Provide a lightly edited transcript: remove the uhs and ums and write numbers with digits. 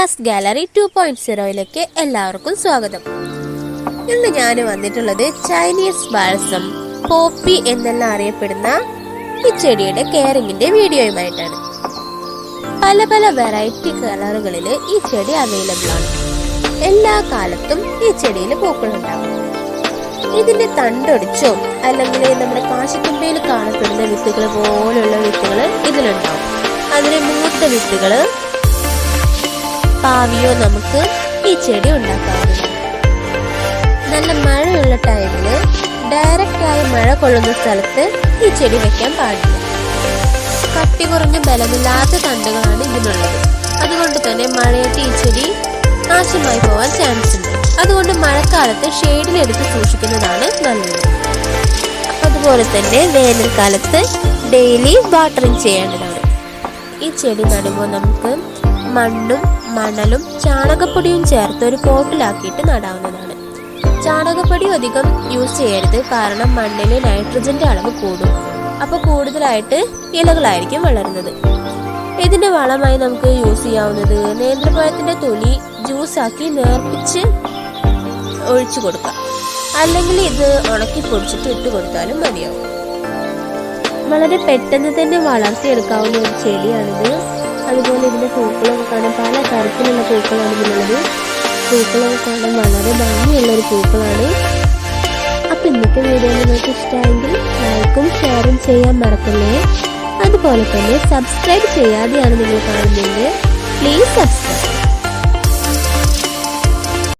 Riyas gallery 2.0 എല്ലാവർക്കും സ്വാഗതം. ഇന്ന് ഞാൻ വന്നിട്ടുള്ളത് ചൈനീസ് ബാൾസം പോപ്പി എന്നെല്ലാം അറിയപ്പെടുന്ന ഈ ചെടിയുടെ കെയറിങ്ങിന്റെ വീഡിയോയുമായിട്ടാണ്. പല പല വെറൈറ്റി കളറുകളിൽ ഈ ചെടി അവൈലബിൾ ആണ്. എല്ലാ കാലത്തും ഈ ചെടിയിൽ പൂക്കളുണ്ടാകും. ഇതിന്റെ തണ്ടൊടിച്ചോ അല്ലെങ്കിൽ നമ്മുടെ കാശിത്തുമ്പയിൽ കാണപ്പെടുന്ന വിത്തുകൾ പോലുള്ള വിത്തുകൾ ഇതിലുണ്ടാവും. അതിന് മൂത്ത വിത്തുകള് പാവിയോ നമുക്ക് ഈ ചെടി ഉണ്ടാക്കാവുന്നതാണ്. നല്ല മഴയുള്ള ടൈമില് ഡയറക്റ്റായി മഴ കൊള്ളുന്ന സ്ഥലത്ത് ഈ ചെടി വെക്കാൻ പാടില്ല. കട്ടി കുറഞ്ഞ ബലമില്ലാത്ത തണ്ടുകളാണ് ഇതിനുള്ളത്. അതുകൊണ്ട് തന്നെ മഴയത്ത് ഈ ചെടി നാശമായി പോവാൻ ചാൻസ് ഉണ്ട്. അതുകൊണ്ട് മഴക്കാലത്ത് ഷെയ്ഡിലെടുത്ത് സൂക്ഷിക്കുന്നതാണ് നല്ലത്. അതുപോലെ തന്നെ വേനൽക്കാലത്ത് ഡെയിലി വാട്ടറിങ് ചെയ്യേണ്ടതാണ്. ഈ ചെടി നടുമ്പോൾ നമുക്ക് മണ്ണും മണലും ചാണകപ്പൊടിയും ചേർത്ത് ഒരു പോട്ടിലാക്കിയിട്ട് നടാവുന്നതാണ്. ചാണകപ്പൊടി അധികം യൂസ് ചെയ്യരുത്, കാരണം മണ്ണിൽ നൈട്രജന്റെ അളവ് കൂടും. അപ്പോൾ കൂടുതലായിട്ട് ഇലകളായിരിക്കും വളരുന്നത്. ഇതിന്റെ വളമായി നമുക്ക് യൂസ് ചെയ്യാവുന്നത് നേന്ത്രപ്പഴത്തിന്റെ തൊലി ജ്യൂസാക്കി നേർപ്പിച്ച് ഒഴിച്ചു കൊടുക്കാം. അല്ലെങ്കിൽ ഇത് ഉണക്കി പൊടിച്ചിട്ട് ഇട്ട് കൊടുത്താലും മതിയാവും. വളരെ പെട്ടെന്ന് തന്നെ വളർത്തിയെടുക്കാവുന്ന ഒരു ചെടിയാണിത്. അതുപോലെ ഇതിന്റെ പൂക്കളൊക്കെ കാണാൻ പല തരത്തിലുള്ള പൂക്കളാണ് ഇതിനുള്ളത്. പൂക്കളൊക്കെ കാണാൻ വളരെ ഭംഗിയുള്ളൊരു പൂക്കളാണ്. അപ്പം ഇന്നത്തെ വീഡിയോ നിങ്ങൾക്ക് ഇഷ്ടമായെങ്കിൽ ലൈക്കും ഷെയറും ചെയ്യാൻ മറക്കല്ലേ. അതുപോലെ തന്നെ സബ്സ്ക്രൈബ് ചെയ്യാതെയാണ് നിങ്ങൾ കാണുന്നത്, പ്ലീസ് സബ്സ്ക്രൈബ്.